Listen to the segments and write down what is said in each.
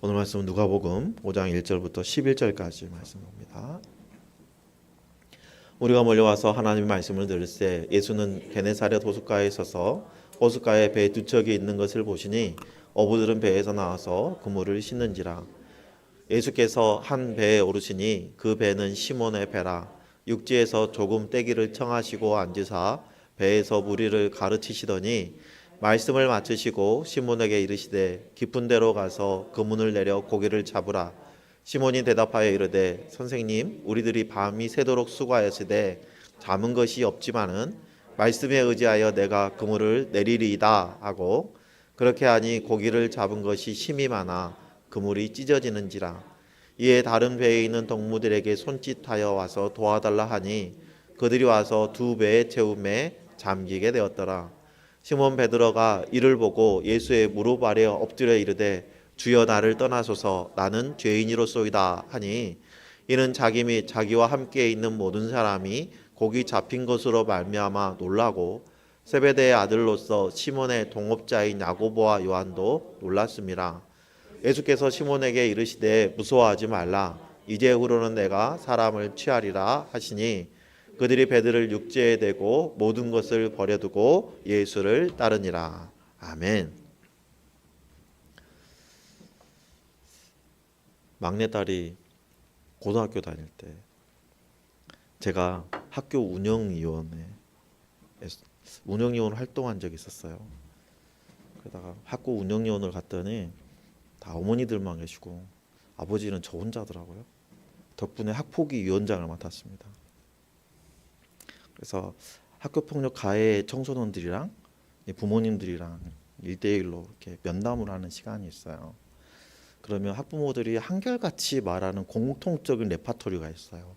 오늘 말씀은 누가복음 5장 1절부터 11절까지 말씀입니다. 우리가 몰려와서 하나님의 말씀을 들을 때 예수는 게네사렛 호숫가에 서서 호숫가에 배 두 척이 있는 것을 보시니 어부들은 배에서 나와서 그물을 씻는지라. 예수께서 한 배에 오르시니 그 배는 시몬의 배라. 육지에서 조금 떼기를 청하시고 앉으사 배에서 무리를 가르치시더니 말씀을 마치시고 시몬에게 이르시되 깊은 데로 가서 그물을 내려 고기를 잡으라. 시몬이 대답하여 이르되 선생님, 우리들이 밤이 새도록 수고하였으되 잡은 것이 없지만은 말씀에 의지하여 내가 그물을 내리리이다 하고, 그렇게 하니 고기를 잡은 것이 심이 많아 그물이 찢어지는지라. 이에 다른 배에 있는 동무들에게 손짓하여 와서 도와달라 하니 그들이 와서 두 배의 채움에 잠기게 되었더라. 시몬 베드로가 이를 보고 예수의 무릎 아래 엎드려 이르되 주여, 나를 떠나소서, 나는 죄인이로소이다 하니, 이는 자기 및 자기와 함께 있는 모든 사람이 고기 잡힌 것으로 말미암아 놀라고 세베대의 아들로서 시몬의 동업자인 야고보와 요한도 놀랐습니다. 예수께서 시몬에게 이르시되 무서워하지 말라, 이제후로는 내가 사람을 취하리라 하시니 그들이 배들을 육지에 대고 모든 것을 버려두고 예수를 따르니라. 아멘. 막내딸이 고등학교 다닐 때 제가 학교 운영위원 활동한 적이 있었어요. 그러다가 학교 운영위원을 갔더니 다 어머니들만 계시고 아버지는 저 혼자더라고요. 덕분에 학폭위 위원장을 맡았습니다. 그래서 학교폭력 가해 청소년들이랑 부모님들이랑 1대1로 이렇게 면담을 하는 시간이 있어요. 그러면 학부모들이 한결같이 말하는 공통적인 레파토리가 있어요.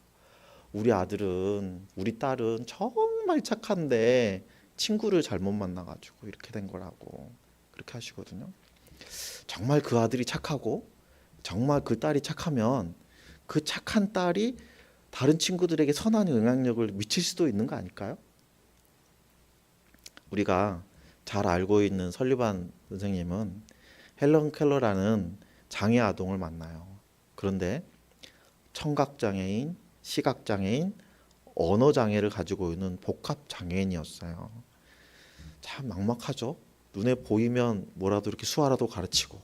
우리 아들은, 우리 딸은 정말 착한데 친구를 잘못 만나가지고 이렇게 된 거라고 그렇게 하시거든요. 정말 그 아들이 착하고 정말 그 딸이 착하면 그 착한 딸이 다른 친구들에게 선한 영향력을 미칠 수도 있는 거 아닐까요? 우리가 잘 알고 있는 설리반 선생님은 헬런 켈러라는 장애 아동을 만나요. 그런데 청각장애인, 시각장애인, 언어장애를 가지고 있는 복합장애인이었어요. 참 막막하죠. 눈에 보이면 뭐라도 이렇게 수화라도 가르치고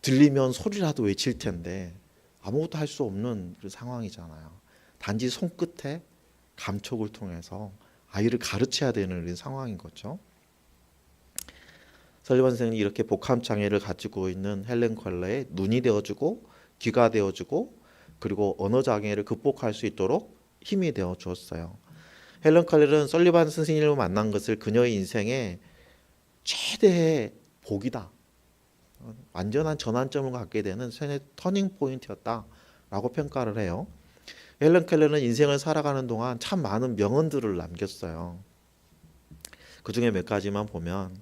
들리면 소리라도 외칠 텐데 아무것도 할 수 없는 그런 상황이잖아요. 단지 손끝에 감촉을 통해서 아이를 가르쳐야 되는 이런 상황인 거죠. 설리반 선생님이 이렇게 복합장애를 가지고 있는 헬렌 켈러의 눈이 되어주고 귀가 되어주고 그리고 언어장애를 극복할 수 있도록 힘이 되어 주었어요. 헬렌 켈러는 설리반 선생님을 만난 것을 그녀의 인생의 최대의 복이다, 완전한 전환점을 갖게 되는 터닝 포인트였다라고 평가를 해요. 헬렌 켈러는 인생을 살아가는 동안 참 많은 명언들을 남겼어요. 그 중에 몇 가지만 보면,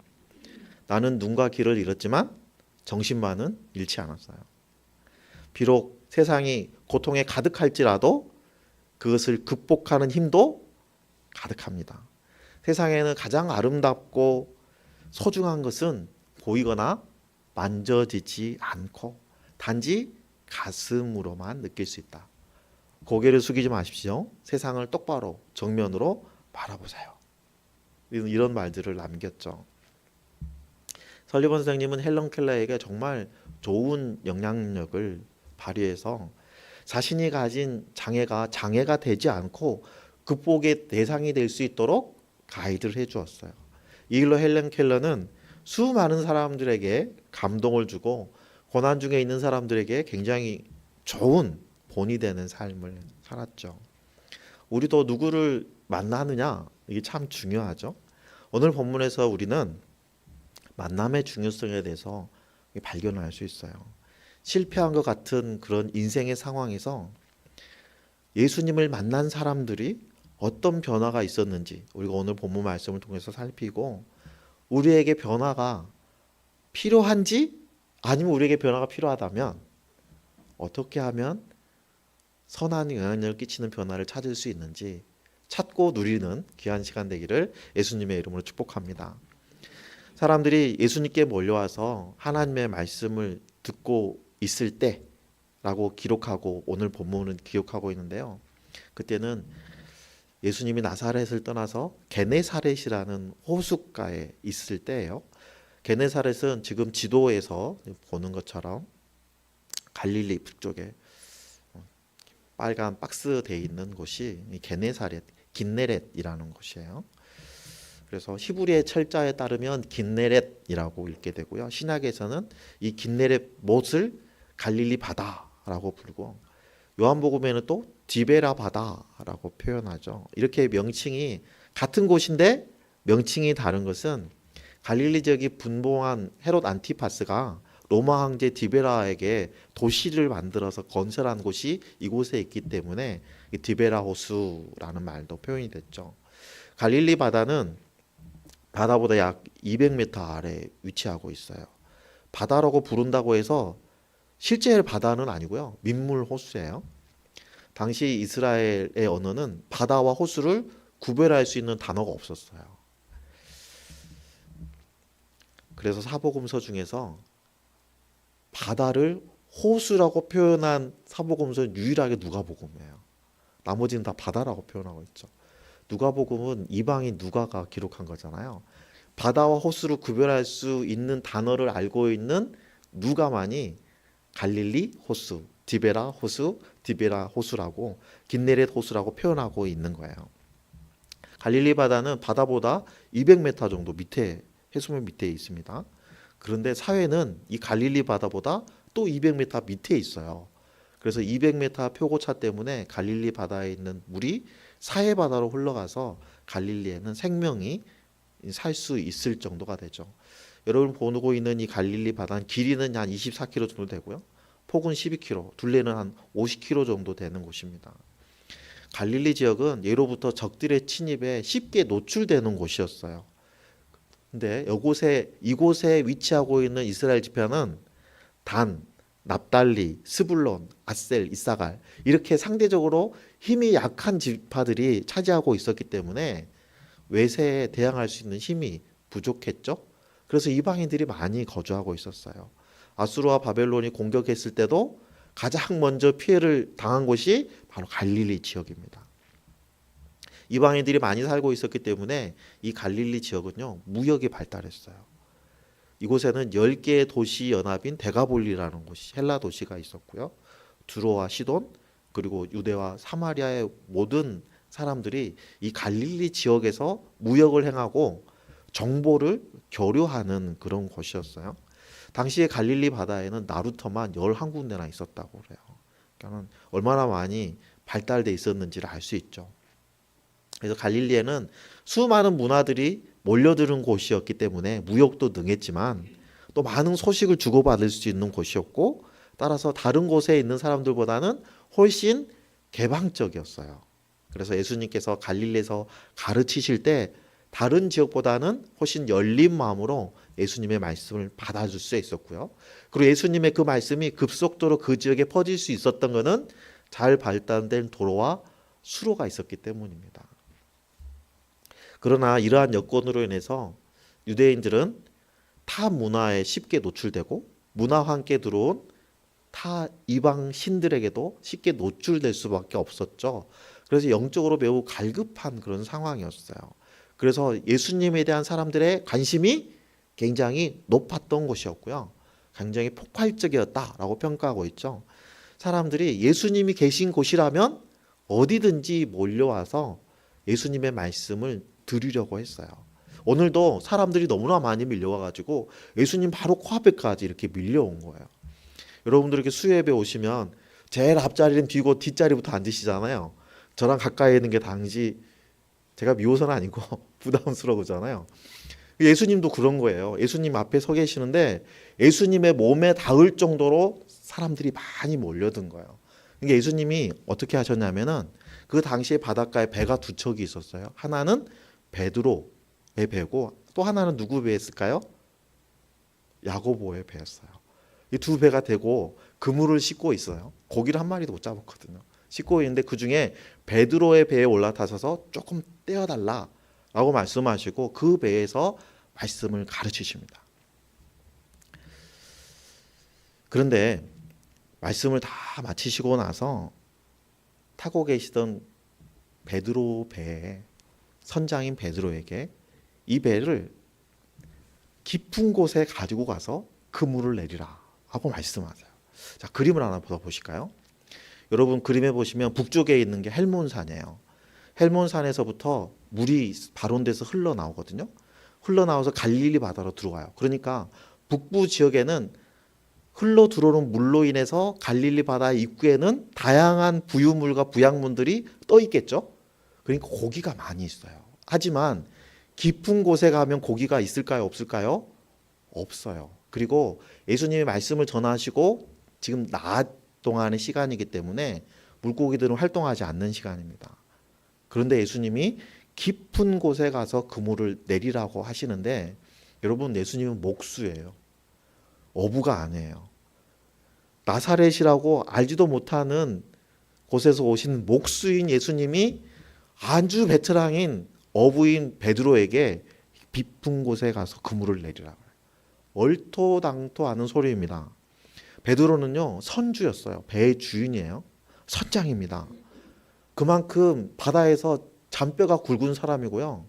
나는 눈과 귀를 잃었지만 정신만은 잃지 않았어요. 비록 세상이 고통에 가득할지라도 그것을 극복하는 힘도 가득합니다. 세상에는 가장 아름답고 소중한 것은 보이거나 만져지지 않고 단지 가슴으로만 느낄 수 있다. 고개를 숙이지 마십시오. 세상을 똑바로 정면으로 바라보세요. 이런 말들을 남겼죠. 설리반 선생님은 헬런 켈러에게 정말 좋은 영향력을 발휘해서 자신이 가진 장애가 되지 않고 극복의 대상이 될 수 있도록 가이드를 해주었어요. 이 일로 헬런 켈러는 수많은 사람들에게 감동을 주고 고난 중에 있는 사람들에게 굉장히 좋은 본이 되는 삶을 살았죠. 우리도 누구를 만나느냐, 이게 참 중요하죠. 오늘 본문에서 우리는 만남의 중요성에 대해서 발견할 수 있어요. 실패한 것 같은 그런 인생의 상황에서 예수님을 만난 사람들이 어떤 변화가 있었는지 우리가 오늘 본문 말씀을 통해서 살피고, 우리에게 변화가 필요한지 아니면 우리에게 변화가 필요하다면 어떻게 하면 선한 영향력을 끼치는 변화를 찾을 수 있는지 찾고 누리는 귀한 시간 되기를 예수님의 이름으로 축복합니다. 사람들이 예수님께 몰려와서 하나님의 말씀을 듣고 있을 때라고 기록하고 오늘 본문은 기록하고 있는데요. 그때는 예수님이 나사렛을 떠나서 게네사렛이라는 호숫가에 있을 때예요. 게네사렛은 지금 지도에서 보는 것처럼 갈릴리 북쪽에 빨간 박스 돼 있는 곳이 게네사렛, 긴네렛이라는 곳이에요. 그래서 히브리의 철자에 따르면 긴네렛이라고 읽게 되고요. 신약에서는 이 긴네렛 못을 갈릴리 바다라고 부르고 요한복음에는 또 디베라 바다라고 표현하죠. 이렇게 명칭이 같은 곳인데 명칭이 다른 것은 갈릴리 지역이 분봉한 헤롯 안티파스가 로마 황제 디베라에게 도시를 만들어서 건설한 곳이 이곳에 있기 때문에 디베라 호수라는 말도 표현이 됐죠. 갈릴리 바다는 바다보다 약 200m 아래 위치하고 있어요. 바다라고 부른다고 해서 실제 바다는 아니고요. 민물 호수예요. 당시 이스라엘의 언어는 바다와 호수를 구별할 수 있는 단어가 없었어요. 그래서 사복음서 중에서 바다를 호수라고 표현한 사복음서는 유일하게 누가복음이에요. 나머지는 다 바다라고 표현하고 있죠. 누가복음은 이방인 누가가 기록한 거잖아요. 바다와 호수를 구별할 수 있는 단어를 알고 있는 누가만이 갈릴리 호수, 디베라 호수, 디베라 호수라고 긴네렛 호수라고 표현하고 있는 거예요. 갈릴리 바다는 바다보다 200m 정도 밑에 해수면 밑에 있습니다. 그런데 사회는 이 갈릴리 바다보다 또 200m 밑에 있어요. 그래서 200m 표고차 때문에 갈릴리 바다에 있는 물이 사해 바다로 흘러가서 갈릴리에는 생명이 살 수 있을 정도가 되죠. 여러분 보고 있는 이 갈릴리 바다는 길이는 한 24km 정도 되고요. 폭은 12km, 둘레는 한 50km 정도 되는 곳입니다. 갈릴리 지역은 예로부터 적들의 침입에 쉽게 노출되는 곳이었어요. 근데 이곳에 위치하고 있는 이스라엘 지파는 단, 납달리, 스불론, 아셀, 이사갈 이렇게 상대적으로 힘이 약한 지파들이 차지하고 있었기 때문에 외세에 대항할 수 있는 힘이 부족했죠. 그래서 이방인들이 많이 거주하고 있었어요. 아수르와 바벨론이 공격했을 때도 가장 먼저 피해를 당한 곳이 바로 갈릴리 지역입니다. 이방인들이 많이 살고 있었기 때문에 이 갈릴리 지역은요, 무역이 발달했어요. 이곳에는 10개의 도시 연합인 데가볼리라는 곳이 헬라 도시가 있었고요. 두로와 시돈 그리고 유대와 사마리아의 모든 사람들이 이 갈릴리 지역에서 무역을 행하고 정보를 교류하는 그런 곳이었어요. 당시에 갈릴리 바다에는 나루터만 11군데나 있었다고 그래요. 그러니까 얼마나 많이 발달돼 있었는지를 알 수 있죠. 그래서 갈릴리에는 수많은 문화들이 몰려드는 곳이었기 때문에 무역도 능했지만 또 많은 소식을 주고받을 수 있는 곳이었고 따라서 다른 곳에 있는 사람들보다는 훨씬 개방적이었어요. 그래서 예수님께서 갈릴리에서 가르치실 때 다른 지역보다는 훨씬 열린 마음으로 예수님의 말씀을 받아줄 수 있었고요. 그리고 예수님의 그 말씀이 급속도로 그 지역에 퍼질 수 있었던 것은 잘 발달된 도로와 수로가 있었기 때문입니다. 그러나 이러한 여건으로 인해서 유대인들은 타 문화에 쉽게 노출되고 문화와 함께 들어온 타 이방 신들에게도 쉽게 노출될 수밖에 없었죠. 그래서 영적으로 매우 갈급한 그런 상황이었어요. 그래서 예수님에 대한 사람들의 관심이 굉장히 높았던 곳이었고요. 굉장히 폭발적이었다라고 평가하고 있죠. 사람들이 예수님이 계신 곳이라면 어디든지 몰려와서 예수님의 말씀을 들으려고 했어요. 오늘도 사람들이 너무나 많이 밀려와가지고 예수님 바로 코앞에까지 이렇게 밀려온 거예요. 여러분들 이렇게 수협에 오시면 제일 앞자리는 비고 뒷자리부터 앉으시잖아요. 저랑 가까이 있는 게 당시 제가 미워서는 아니고 부담스러우잖아요. 예수님도 그런 거예요. 예수님 앞에 서 계시는데 예수님의 몸에 닿을 정도로 사람들이 많이 몰려든 거예요. 그러니까 예수님이 어떻게 하셨냐면은 그 당시에 바닷가에 배가 두 척이 있었어요. 하나는 베드로의 배고 또 하나는 누구 배였을까요? 야고보의 배였어요. 이 두 배가 되고 그물을 싣고 있어요. 고기를 한 마리도 못 잡았거든요. 싣고 있는데 그 중에 베드로의 배에 올라타셔서 조금 떼어달라라고 말씀하시고 그 배에서 말씀을 가르치십니다. 그런데 말씀을 다 마치시고 나서 타고 계시던 베드로 배에 선장인 베드로에게 이 배를 깊은 곳에 가지고 가서 그물을 내리라 하고 말씀하세요. 자, 그림을 하나 보실까요? 여러분 그림에 보시면 북쪽에 있는 게 헬몬산이에요. 헬몬산에서부터 물이 발원돼서 흘러나오거든요. 흘러나와서 갈릴리 바다로 들어가요. 그러니까 북부 지역에는 흘러 들어오는 물로 인해서 갈릴리 바다 입구에는 다양한 부유물과 부양문들이 떠 있겠죠. 그러니까 고기가 많이 있어요. 하지만 깊은 곳에 가면 고기가 있을까요? 없을까요? 없어요. 그리고 예수님이 말씀을 전하시고 지금 낮 동안의 시간이기 때문에 물고기들은 활동하지 않는 시간입니다. 그런데 예수님이 깊은 곳에 가서 그물을 내리라고 하시는데 여러분 예수님은 목수예요. 어부가 아니에요. 나사렛이라고 알지도 못하는 곳에서 오신 목수인 예수님이 아주 베테랑인 어부인 베드로에게 깊은 곳에 가서 그물을 내리라고 해요. 얼토당토 않은 소리입니다. 베드로는요 선주였어요. 배의 주인이에요. 선장입니다. 그만큼 바다에서 잔뼈가 굵은 사람이고요.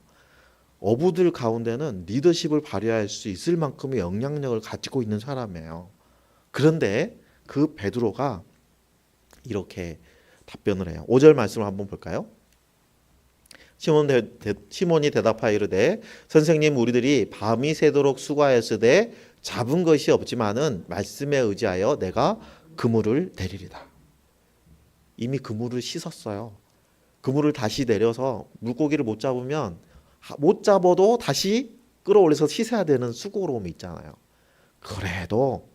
어부들 가운데는 리더십을 발휘할 수 있을 만큼의 영향력을 가지고 있는 사람이에요. 그런데 그 베드로가 이렇게 답변을 해요. 5절 말씀을 한번 볼까요? 시몬이 대답하여 이르되 선생님 우리들이 밤이 새도록 수고하였으되 잡은 것이 없지만은 말씀에 의지하여 내가 그물을 내리리다. 이미 그물을 씻었어요. 그물을 다시 내려서 물고기를 못 잡으면 못 잡아도 다시 끌어올려서 씻어야 되는 수고로움이 있잖아요. 그래도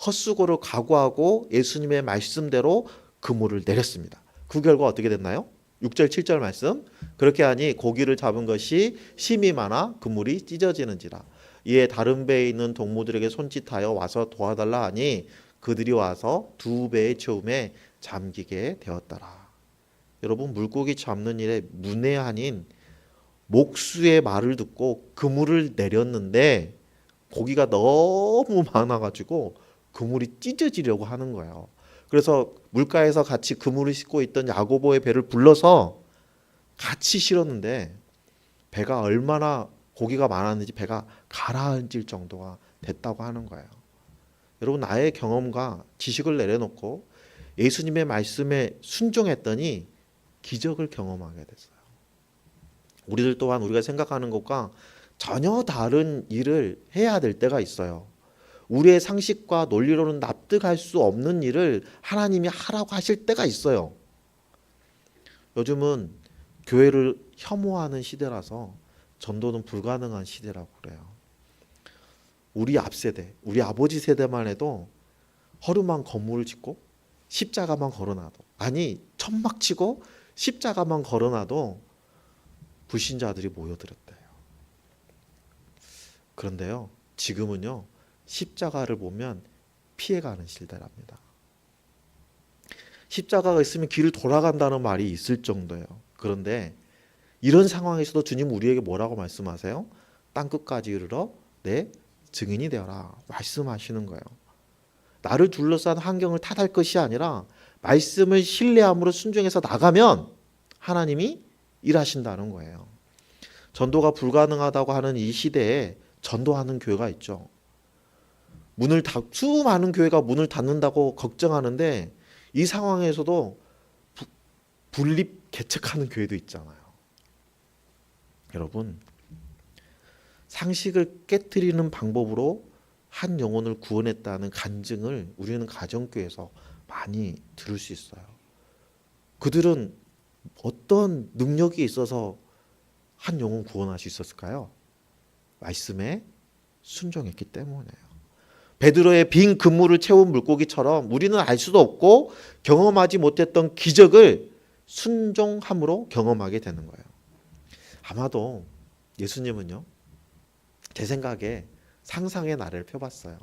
헛수고를 각오하고 예수님의 말씀대로 그물을 내렸습니다. 그 결과 어떻게 됐나요? 6절 7절 말씀 그렇게 하니 고기를 잡은 것이 심이 많아 그물이 찢어지는지라 이에 다른 배에 있는 동무들에게 손짓하여 와서 도와달라 하니 그들이 와서 두 배의 채움에 잠기게 되었더라. 여러분 물고기 잡는 일에 문외한인 목수의 말을 듣고 그물을 내렸는데 고기가 너무 많아가지고 그물이 찢어지려고 하는 거예요. 그래서 물가에서 같이 그물을 싣고 있던 야고보의 배를 불러서 같이 실었는데 배가 얼마나 고기가 많았는지 배가 가라앉을 정도가 됐다고 하는 거예요. 여러분 나의 경험과 지식을 내려놓고 예수님의 말씀에 순종했더니 기적을 경험하게 됐어요. 우리들 또한 우리가 생각하는 것과 전혀 다른 일을 해야 될 때가 있어요. 우리의 상식과 논리로는 납득할 수 없는 일을 하나님이 하라고 하실 때가 있어요. 요즘은 교회를 혐오하는 시대라서 전도는 불가능한 시대라고 그래요. 우리 앞세대, 우리 아버지 세대만 해도 허름한 건물을 짓고 십자가만 걸어놔도 아니 천막 치고 십자가만 걸어놔도 불신자들이 모여들었대요. 그런데요 지금은요 십자가를 보면 피해가는 시대랍니다. 십자가가 있으면 길을 돌아간다는 말이 있을 정도예요. 그런데 이런 상황에서도 주님 우리에게 뭐라고 말씀하세요? 땅끝까지 이르러 내 증인이 되어라 말씀하시는 거예요. 나를 둘러싼 환경을 탓할 것이 아니라 말씀을 신뢰함으로 순종해서 나가면 하나님이 일하신다는 거예요. 전도가 불가능하다고 하는 이 시대에 전도하는 교회가 있죠. 수많은 교회가 문을 닫는다고 걱정하는데 이 상황에서도 분립 개척하는 교회도 있잖아요. 여러분 상식을 깨트리는 방법으로 한 영혼을 구원했다는 간증을 우리는 가정교회에서 많이 들을 수 있어요. 그들은 어떤 능력이 있어서 한 영혼 구원할 수 있었을까요? 말씀에 순종했기 때문이에요. 베드로의 빈 그물을 채운 물고기처럼 우리는 알 수도 없고 경험하지 못했던 기적을 순종함으로 경험하게 되는 거예요. 아마도 예수님은요 제 생각에 상상의 나래를 펴봤어요.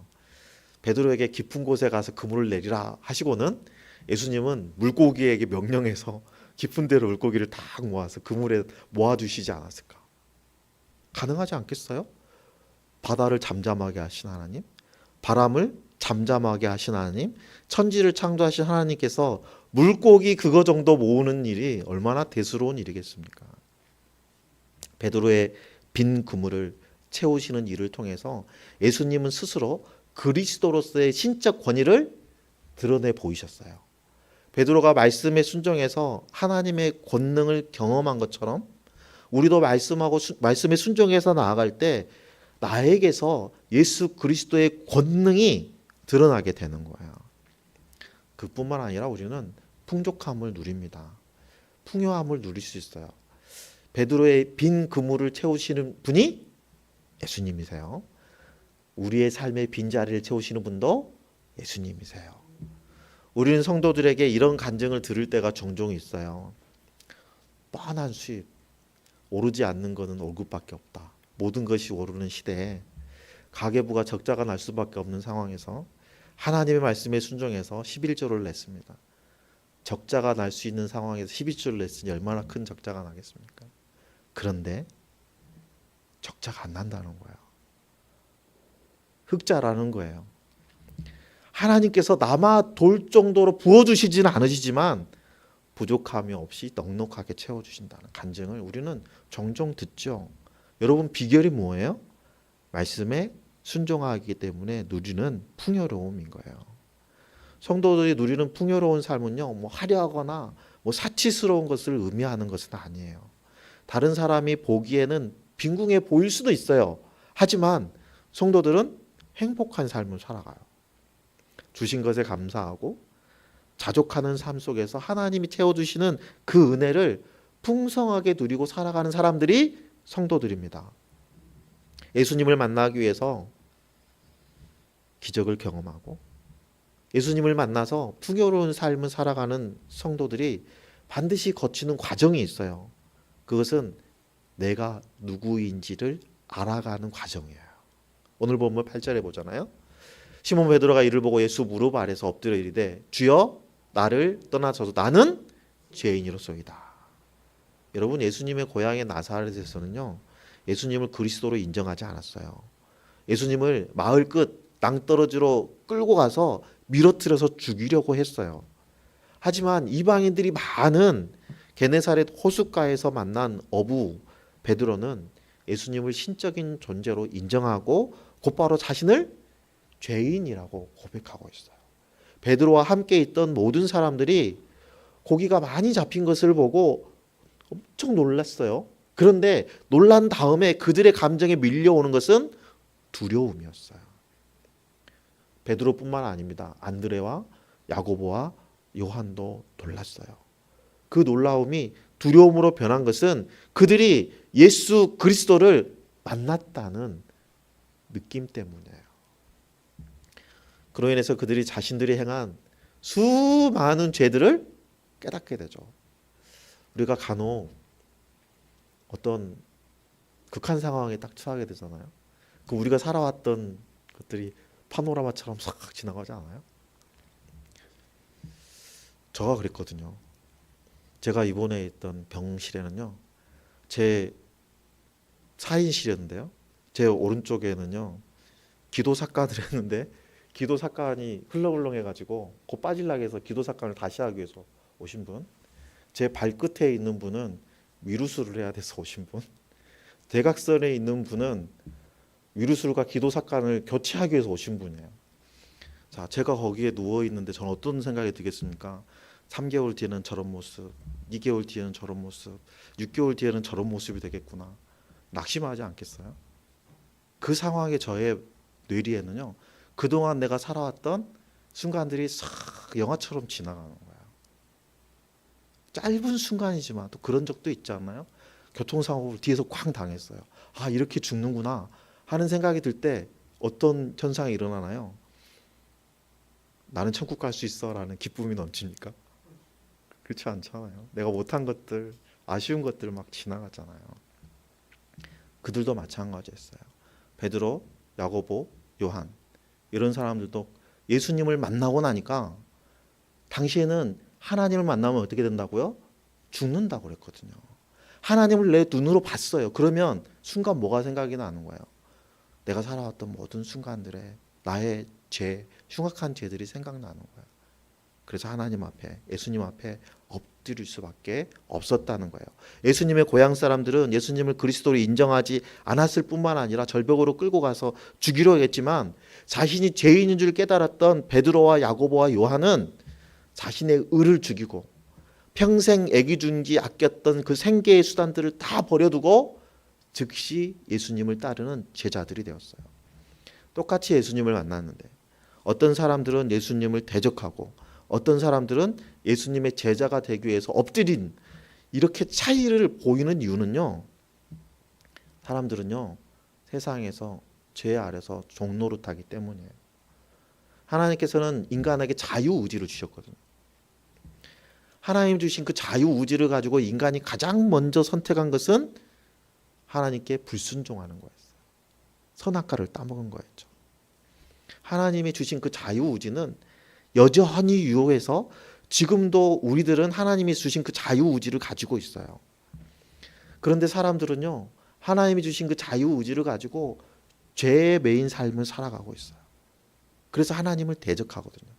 베드로에게 깊은 곳에 가서 그물을 내리라 하시고는 예수님은 물고기에게 명령해서 깊은 데로 물고기를 다 모아서 그물에 모아주시지 않았을까? 가능하지 않겠어요? 바다를 잠잠하게 하신 하나님, 바람을 잠잠하게 하신 하나님, 천지를 창조하신 하나님께서 물고기 그거 정도 모으는 일이 얼마나 대수로운 일이겠습니까? 베드로의 빈 그물을 채우시는 일을 통해서 예수님은 스스로 그리스도로서의 신적 권위를 드러내 보이셨어요. 베드로가 말씀에 순종해서 하나님의 권능을 경험한 것처럼 우리도 말씀에 순종해서 나아갈 때 나에게서 예수 그리스도의 권능이 드러나게 되는 거예요. 그뿐만 아니라 우리는 풍족함을 누립니다. 풍요함을 누릴 수 있어요. 베드로의 빈 그물을 채우시는 분이 예수님이세요. 우리의 삶의 빈자리를 채우시는 분도 예수님이세요. 우리는 성도들에게 이런 간증을 들을 때가 종종 있어요. 뻔한 수입, 오르지 않는 것은 월급밖에 없다. 모든 것이 오르는 시대에 가계부가 적자가 날 수밖에 없는 상황에서 하나님의 말씀에 순종해서 11조를 냈습니다. 적자가 날 수 있는 상황에서 11조를 냈으니 얼마나 큰 적자가 나겠습니까? 그런데 적자가 안 난다는 거예요. 흑자라는 거예요. 하나님께서 남아 돌 정도로 부어주시지는 않으시지만 부족함이 없이 넉넉하게 채워주신다는 간증을 우리는 종종 듣죠. 여러분, 비결이 뭐예요? 말씀에 순종하기 때문에 누리는 풍요로움인 거예요. 성도들이 누리는 풍요로운 삶은요, 뭐 화려하거나 뭐 사치스러운 것을 의미하는 것은 아니에요. 다른 사람이 보기에는 빈궁해 보일 수도 있어요. 하지만 성도들은 행복한 삶을 살아가요. 주신 것에 감사하고 자족하는 삶 속에서 하나님이 채워주시는 그 은혜를 풍성하게 누리고 살아가는 사람들이 성도들입니다. 예수님을 만나기 위해서 기적을 경험하고 예수님을 만나서 풍요로운 삶을 살아가는 성도들이 반드시 거치는 과정이 있어요. 그것은 내가 누구인지를 알아가는 과정이에요. 오늘 본문 8절에 보잖아요. 시몬 베드로가 이를 보고 예수 무릎 아래서 엎드려 이르되 주여 나를 떠나소서 나는 죄인이로소이다. 여러분, 예수님의 고향의 나사렛에서는요, 예수님을 그리스도로 인정하지 않았어요. 예수님을 마을 끝 낭떠러지로 끌고 가서 밀어뜨려서 죽이려고 했어요. 하지만 이방인들이 많은 게네사렛 호숫가에서 만난 어부 베드로는 예수님을 신적인 존재로 인정하고 곧바로 자신을 죄인이라고 고백하고 있어요. 베드로와 함께 있던 모든 사람들이 고기가 많이 잡힌 것을 보고 엄청 놀랐어요. 그런데 놀란 다음에 그들의 감정에 밀려오는 것은 두려움이었어요. 베드로뿐만 아닙니다. 안드레와 야고보와 요한도 놀랐어요. 그 놀라움이 두려움으로 변한 것은 그들이 예수 그리스도를 만났다는 느낌 때문이에요. 그로 인해서 그들이 자신들이 행한 수많은 죄들을 깨닫게 되죠. 우리가 간혹 어떤 극한 상황에 딱 처하게 되잖아요. 그 우리가 살아왔던 것들이 파노라마처럼 싹 지나가지 않아요? 저가 그랬거든요. 제가 입원해 있던 병실에는요, 제 4인실이었는데요, 제 오른쪽에는요 기도 삭간을 했는데 기도 삭간이 흘렁흘렁해가지고 곧 빠질라고 해서 기도 삭간을 다시 하기 위해서 오신 분, 제 발끝에 있는 분은 위루술을 해야 돼서 오신 분, 대각선에 있는 분은 위루술과 기도 삭간을 교체하기 위해서 오신 분이에요. 자, 제가 거기에 누워 있는데 저는 어떤 생각이 들겠습니까? 3개월 뒤에는 저런 모습, 2개월 뒤에는 저런 모습, 6개월 뒤에는 저런 모습이 되겠구나. 낙심하지 않겠어요? 그 상황에 저의 뇌리에는요, 그동안 내가 살아왔던 순간들이 싹 영화처럼 지나가는 거예요. 짧은 순간이지만 또 그런 적도 있지 않나요? 교통사고를 뒤에서 쾅 당했어요. 아, 이렇게 죽는구나 하는 생각이 들 때 어떤 현상이 일어나나요? 나는 천국 갈 수 있어 라는 기쁨이 넘칩니까? 그렇지 않잖아요. 내가 못한 것들, 아쉬운 것들 막 지나가잖아요. 그들도 마찬가지였어요. 베드로, 야고보, 요한, 이런 사람들도 예수님을 만나고 나니까 당시에는 하나님을 만나면 어떻게 된다고요? 죽는다고 그랬거든요. 하나님을 내 눈으로 봤어요. 그러면 순간 뭐가 생각이 나는 거예요? 내가 살아왔던 모든 순간들에 나의 흉악한 죄들이 생각나는 거예요. 그래서 하나님 앞에, 예수님 앞에 엎드릴 수밖에 없었다는 거예요. 예수님의 고향 사람들은 예수님을 그리스도로 인정하지 않았을 뿐만 아니라 절벽으로 끌고 가서 죽이려 했지만 자신이 죄인인 줄 깨달았던 베드로와 야고보와 요한은 자신의 의를 죽이고 평생 애기중지 아꼈던 그 생계의 수단들을 다 버려두고 즉시 예수님을 따르는 제자들이 되었어요. 똑같이 예수님을 만났는데 어떤 사람들은 예수님을 대적하고 어떤 사람들은 예수님의 제자가 되기 위해서 엎드린, 이렇게 차이를 보이는 이유는요, 사람들은요 세상에서 죄 아래서 종노릇하기 때문이에요. 하나님께서는 인간에게 자유의지를 주셨거든요. 하나님 주신 그 자유의지를 가지고 인간이 가장 먼저 선택한 것은 하나님께 불순종하는 거였어요. 선악과를 따먹은 거였죠. 하나님이 주신 그 자유의지는 여전히 유효해서 지금도 우리들은 하나님이 주신 그 자유의지를 가지고 있어요. 그런데 사람들은요, 하나님이 주신 그 자유의지를 가지고 죄에 매인 삶을 살아가고 있어요. 그래서 하나님을 대적하거든요.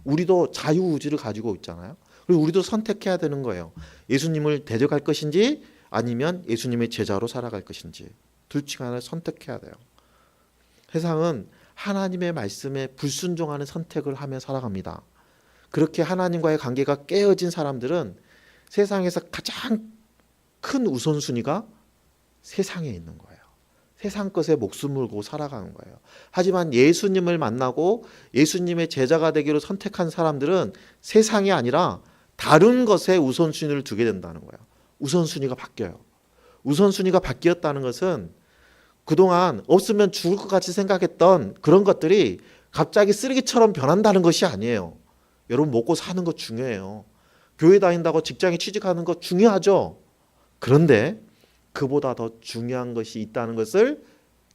우리도 자유의지를 가지고 있잖아요. 그리고 우리도 선택해야 되는 거예요. 예수님을 대적할 것인지 아니면 예수님의 제자로 살아갈 것인지, 둘 중 하나를 선택해야 돼요. 세상은 하나님의 말씀에 불순종하는 선택을 하며 살아갑니다. 그렇게 하나님과의 관계가 깨어진 사람들은 세상에서 가장 큰 우선순위가 세상에 있는 거예요. 세상 것에 목숨 걸고 살아가는 거예요. 하지만 예수님을 만나고 예수님의 제자가 되기로 선택한 사람들은 세상이 아니라 다른 것에 우선순위를 두게 된다는 거예요. 우선순위가 바뀌어요. 우선순위가 바뀌었다는 것은 그동안 없으면 죽을 것 같이 생각했던 그런 것들이 갑자기 쓰레기처럼 변한다는 것이 아니에요. 여러분, 먹고 사는 거 중요해요. 교회 다닌다고 직장에 취직하는 거 중요하죠. 그런데 그보다 더 중요한 것이 있다는 것을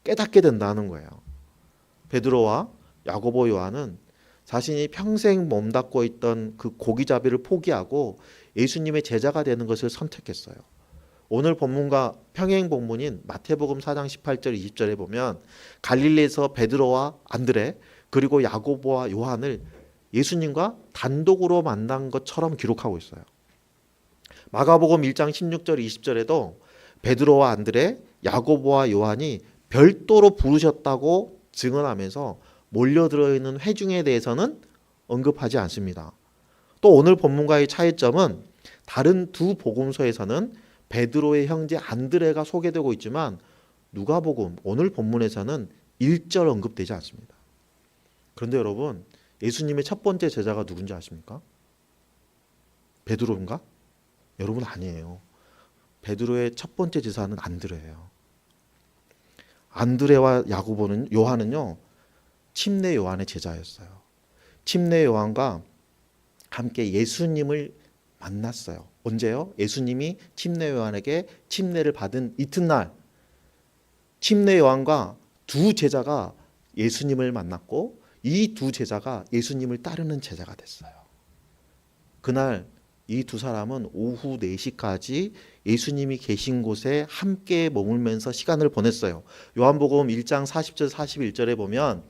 깨닫게 된다는 거예요. 베드로와 야고보, 요한은 자신이 평생 몸담고 있던 그 고기잡이를 포기하고 예수님의 제자가 되는 것을 선택했어요. 오늘 본문과 평행 본문인 마태복음 4장 18절 20절에 보면 갈릴리에서 베드로와 안드레 그리고 야고보와 요한을 예수님과 단독으로 만난 것처럼 기록하고 있어요. 마가복음 1장 16절 20절에도 베드로와 안드레, 야고보와 요한이 별도로 부르셨다고 증언하면서 몰려들어 있는 회중에 대해서는 언급하지 않습니다. 또 오늘 본문과의 차이점은 다른 두 복음서에서는 베드로의 형제 안드레가 소개되고 있지만 누가복음 오늘 본문에서는 1절 언급되지 않습니다. 그런데 여러분, 예수님의 첫 번째 제자가 누군지 아십니까? 베드로인가? 여러분, 아니에요. 베드로의 첫 번째 제자는 안드레예요. 안드레와 야고보는, 요한은요 침례 요한의 제자였어요. 침례 요한과 함께 예수님을 만났어요. 언제요? 예수님이 침례 요한에게 침례를 받은 이튿날 침례 요한과 두 제자가 예수님을 만났고 이 두 제자가 예수님을 따르는 제자가 됐어요. 그날 이 두 사람은 오후 4시까지 예수님이 계신 곳에 함께 머물면서 시간을 보냈어요. 요한복음 1장 40절 41절에 보면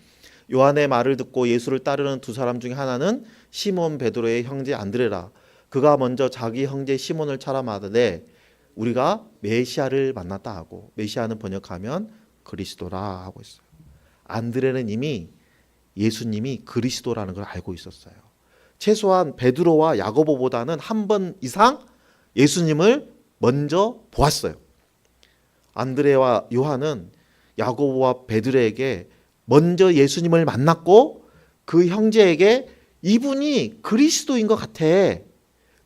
요한의 말을 듣고 예수를 따르는 두 사람 중에 하나는 시몬 베드로의 형제 안드레라. 그가 먼저 자기 형제 시몬을 찾아마다되 우리가 메시아를 만났다 하고, 메시아는 번역하면 그리스도라 하고 있어요. 안드레는 이미 예수님이 그리스도라는 걸 알고 있었어요. 최소한 베드로와 야고보보다는 한 번 이상 예수님을 먼저 보았어요. 안드레와 요한은 야고보와 베드로에게 먼저 예수님을 만났고 그 형제에게 이분이 그리스도인 것 같아,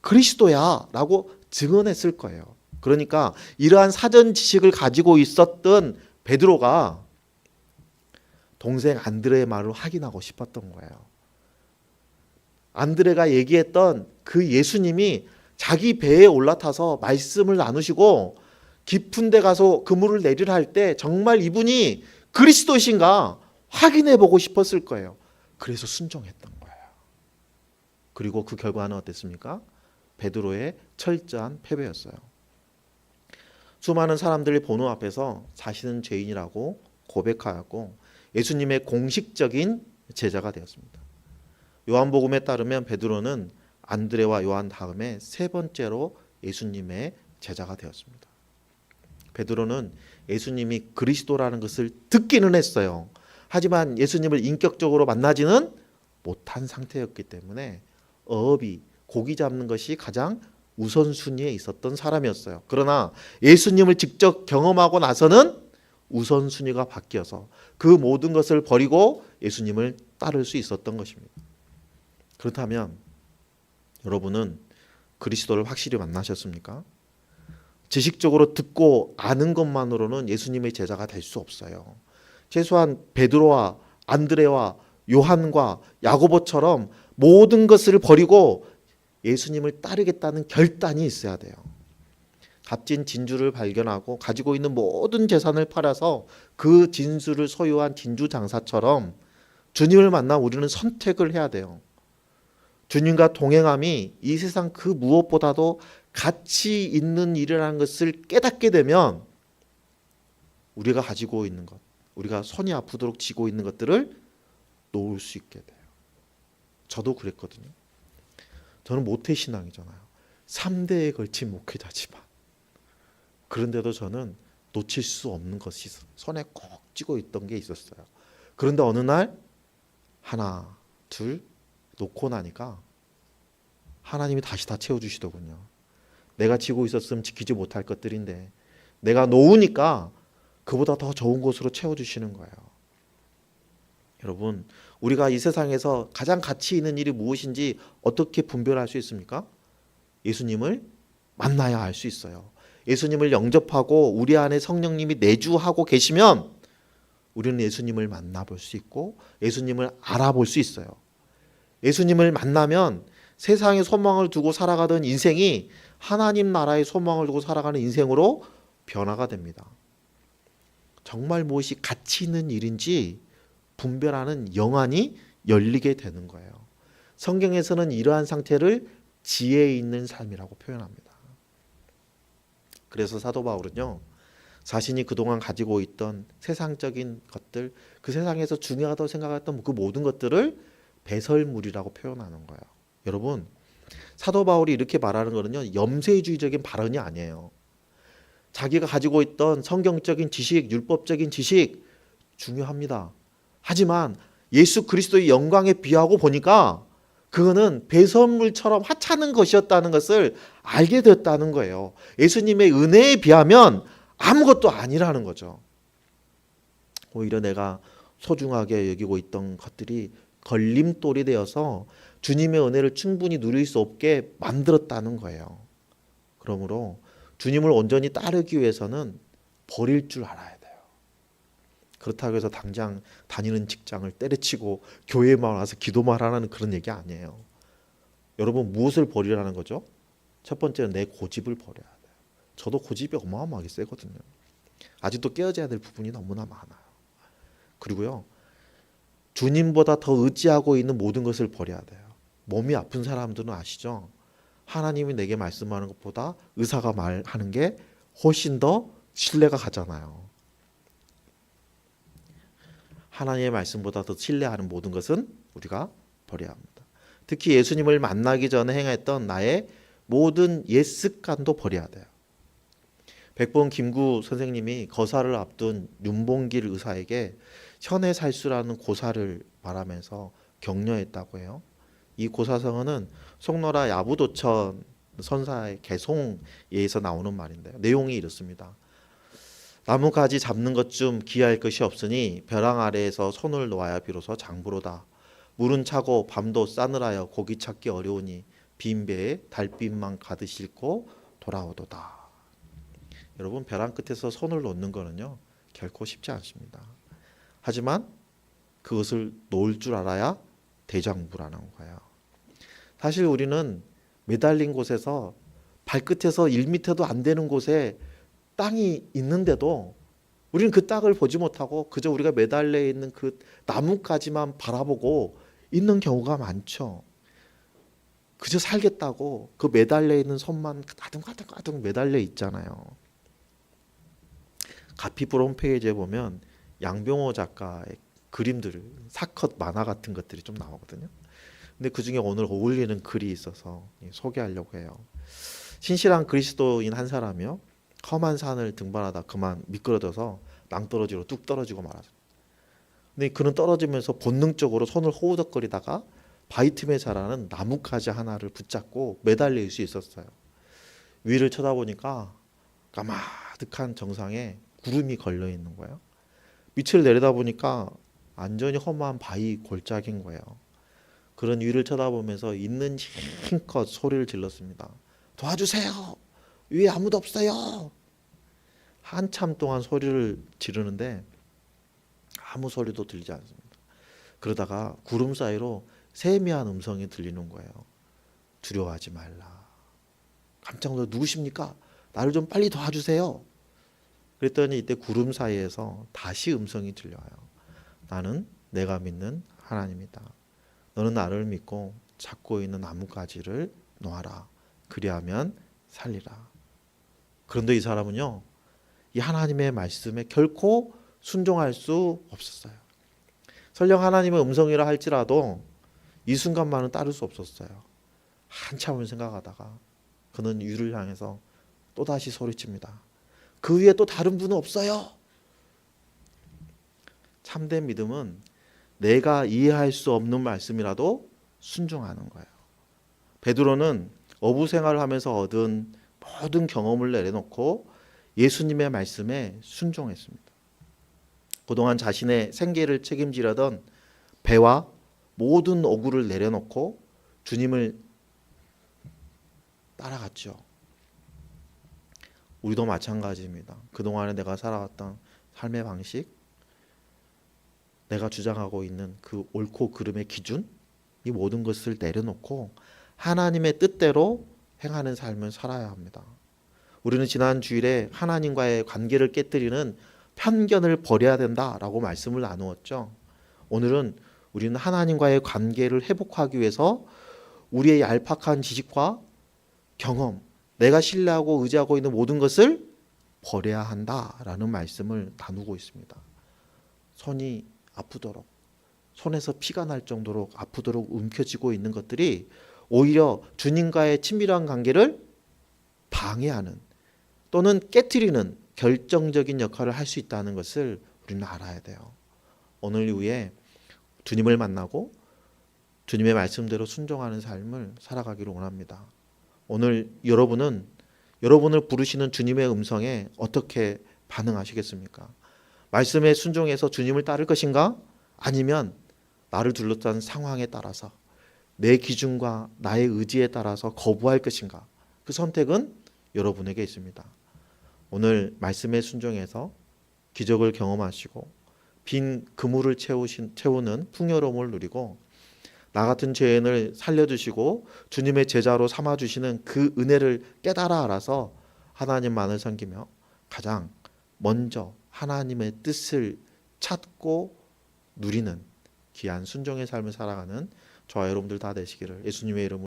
그리스도야 라고 증언했을 거예요. 그러니까 이러한 사전 지식을 가지고 있었던 베드로가 동생 안드레의 말을 확인하고 싶었던 거예요. 안드레가 얘기했던 그 예수님이 자기 배에 올라타서 말씀을 나누시고 깊은 데 가서 그물을 내리라 할 때 정말 이분이 그리스도신가 확인해 보고 싶었을 거예요. 그래서 순종했던 거예요. 그리고 그 결과는 어땠습니까? 베드로의 철저한 패배였어요. 수많은 사람들이 보는 앞에서 자신은 죄인이라고 고백하였고 예수님의 공식적인 제자가 되었습니다. 요한복음에 따르면 베드로는 안드레와 요한 다음에 세 번째로 예수님의 제자가 되었습니다. 베드로는 예수님이 그리스도라는 것을 듣기는 했어요. 하지만 예수님을 인격적으로 만나지는 못한 상태였기 때문에 어업이 고기 잡는 것이 가장 우선순위에 있었던 사람이었어요. 그러나 예수님을 직접 경험하고 나서는 우선순위가 바뀌어서 그 모든 것을 버리고 예수님을 따를 수 있었던 것입니다. 그렇다면 여러분은 그리스도를 확실히 만나셨습니까? 지식적으로 듣고 아는 것만으로는 예수님의 제자가 될 수 없어요. 최소한 베드로와 안드레와 요한과 야고보처럼 모든 것을 버리고 예수님을 따르겠다는 결단이 있어야 돼요. 값진 진주를 발견하고 가지고 있는 모든 재산을 팔아서 그 진주를 소유한 진주 장사처럼 주님을 만나 우리는 선택을 해야 돼요. 주님과 동행함이 이 세상 그 무엇보다도 가치 있는 일이라는 것을 깨닫게 되면 우리가 가지고 있는 것, 우리가 손이 아프도록 쥐고 있는 것들을 놓을 수 있게 돼요. 저도 그랬거든요. 저는 모태신앙이잖아요. 3대에 걸친 목회자지만 그런데도 저는 놓칠 수 없는 것이 손에 꼭 쥐고 있던 게 있었어요. 그런데 어느 날 하나, 둘 놓고 나니까 하나님이 다시 다 채워주시더군요. 내가 쥐고 있었으면 지키지 못할 것들인데 내가 놓으니까 그보다 더 좋은 곳으로 채워주시는 거예요. 여러분, 우리가 이 세상에서 가장 가치 있는 일이 무엇인지 어떻게 분별할 수 있습니까? 예수님을 만나야 알 수 있어요. 예수님을 영접하고 우리 안에 성령님이 내주하고 계시면 우리는 예수님을 만나볼 수 있고 예수님을 알아볼 수 있어요. 예수님을 만나면 세상의 소망을 두고 살아가던 인생이 하나님 나라의 소망을 두고 살아가는 인생으로 변화가 됩니다. 정말 무엇이 가치 있는 일인지 분별하는 영안이 열리게 되는 거예요. 성경에서는 이러한 상태를 지혜 있는 삶이라고 표현합니다. 그래서 사도 바울은요, 자신이 그동안 가지고 있던 세상적인 것들, 그 세상에서 중요하다고 생각했던 그 모든 것들을 배설물이라고 표현하는 거예요. 여러분, 사도 바울이 이렇게 말하는 거는요, 염세주의적인 발언이 아니에요. 자기가 가지고 있던 성경적인 지식, 율법적인 지식 중요합니다. 하지만 예수 그리스도의 영광에 비하고 보니까 그거는 배설물처럼 하찮은 것이었다는 것을 알게 됐다는 거예요. 예수님의 은혜에 비하면 아무것도 아니라는 거죠. 오히려 내가 소중하게 여기고 있던 것들이 걸림돌이 되어서 주님의 은혜를 충분히 누릴 수 없게 만들었다는 거예요. 그러므로 주님을 온전히 따르기 위해서는 버릴 줄 알아야 돼요. 그렇다고 해서 당장 다니는 직장을 때려치고 교회만 와서 기도만 하라는 그런 얘기 아니에요. 여러분, 무엇을 버리라는 거죠? 첫 번째는 내 고집을 버려야 돼요. 저도 고집이 어마어마하게 세거든요. 아직도 깨어져야 될 부분이 너무나 많아요. 그리고요, 주님보다 더 의지하고 있는 모든 것을 버려야 돼요. 몸이 아픈 사람들은 아시죠? 하나님이 내게 말씀하는 것보다 의사가 말하는 게 훨씬 더 신뢰가 가잖아요. 하나님의 말씀보다 더 신뢰하는 모든 것은 우리가 버려야 합니다. 특히 예수님을 만나기 전에 행했던 나의 모든 옛 습관도 버려야 돼요. 백본 김구 선생님이 거사를 앞둔 윤봉길 의사에게 현해살수라는 고사를 말하면서 격려했다고 해요. 이 고사성어는 송노라 야부도천 선사의 개송에서 나오는 말인데요. 내용이 이렇습니다. 나무가지 잡는 것 좀 기할 것이 없으니 벼랑 아래에서 손을 놓아야 비로소 장부로다. 물은 차고 밤도 싸늘하여 고기 찾기 어려우니 빈 배에 달빛만 가득 싣고 돌아오도다. 여러분, 벼랑 끝에서 손을 놓는 거는요, 결코 쉽지 않습니다. 하지만 그것을 놓을 줄 알아야 대장부라는 거예요. 사실 우리는 매달린 곳에서 발끝에서 1m도 안 되는 곳에 땅이 있는데도 우리는 그 땅을 보지 못하고 그저 우리가 매달려 있는 그 나뭇가지만 바라보고 있는 경우가 많죠. 그저 살겠다고 그 매달려 있는 손만 가득 매달려 있잖아요. 가피브로 홈페이지에 보면 양병호 작가의 그림들, 사컷 만화 같은 것들이 좀 나오거든요. 근데 그 중에 오늘 어울리는 글이 있어서 소개하려고 해요. 신실한 그리스도인 한 사람이요, 험한 산을 등반하다 그만 미끄러져서 낭떠러지로 뚝 떨어지고 말았어요. 근데 그는 떨어지면서 본능적으로 손을 호우덕거리다가 바위 틈에 자라는 나뭇가지 하나를 붙잡고 매달릴 수 있었어요. 위를 쳐다보니까 까마득한 정상에 구름이 걸려 있는 거예요. 밑을 내려다보니까 완전히 험한 바위 골짜기인 거예요. 그런 위를 쳐다보면서 있는 힘껏 소리를 질렀습니다. 도와주세요. 위에 아무도 없어요. 한참 동안 소리를 지르는데 아무 소리도 들리지 않습니다. 그러다가 구름 사이로 세미한 음성이 들리는 거예요. 두려워하지 말라. 깜짝 놀라, 누구십니까? 나를 좀 빨리 도와주세요. 그랬더니 이때 구름 사이에서 다시 음성이 들려와요. 나는 내가 믿는 하나님이다. 너는 나를 믿고 잡고 있는 나뭇가지를 놓아라. 그리하면 살리라. 그런데 이 사람은요, 이 하나님의 말씀에 결코 순종할 수 없었어요. 설령 하나님의 음성이라 할지라도 이 순간만은 따를 수 없었어요. 한참을 생각하다가 그는 위를 향해서 또다시 소리칩니다. 그 위에 또 다른 분은 없어요. 참된 믿음은 내가 이해할 수 없는 말씀이라도 순종하는 거예요. 베드로는 어부 생활을 하면서 얻은 모든 경험을 내려놓고 예수님의 말씀에 순종했습니다. 그동안 자신의 생계를 책임지려던 배와 모든 어구를 내려놓고 주님을 따라갔죠. 우리도 마찬가지입니다. 그동안에 내가 살아왔던 삶의 방식, 내가 주장하고 있는 그 옳고 그름의 기준, 이 모든 것을 내려놓고 하나님의 뜻대로 행하는 삶을 살아야 합니다. 우리는 지난 주일에 하나님과의 관계를 깨뜨리는 편견을 버려야 된다라고 말씀을 나누었죠. 오늘은 우리는 하나님과의 관계를 회복하기 위해서 우리의 얄팍한 지식과 경험, 내가 신뢰하고 의지하고 있는 모든 것을 버려야 한다라는 말씀을 나누고 있습니다. 손이 아프도록, 손에서 피가 날 정도로 아프도록 움켜쥐고 있는 것들이 오히려 주님과의 친밀한 관계를 방해하는 또는 깨트리는 결정적인 역할을 할 수 있다는 것을 우리는 알아야 돼요. 오늘 이후에 주님을 만나고 주님의 말씀대로 순종하는 삶을 살아가기를 원합니다. 오늘 여러분은 여러분을 부르시는 주님의 음성에 어떻게 반응하시겠습니까? 말씀에 순종해서 주님을 따를 것인가? 아니면 나를 둘러싼 상황에 따라서 내 기준과 나의 의지에 따라서 거부할 것인가? 그 선택은 여러분에게 있습니다. 오늘 말씀에 순종해서 기적을 경험하시고 빈 그물을 채우는 풍요로움을 누리고 나 같은 죄인을 살려주시고 주님의 제자로 삼아주시는 그 은혜를 깨달아 알아서 하나님만을 섬기며 가장 먼저 하나님의 뜻을 찾고 누리는 귀한 순종의 삶을 살아가는 저와 여러분들 다 되시기를 예수님의 이름으로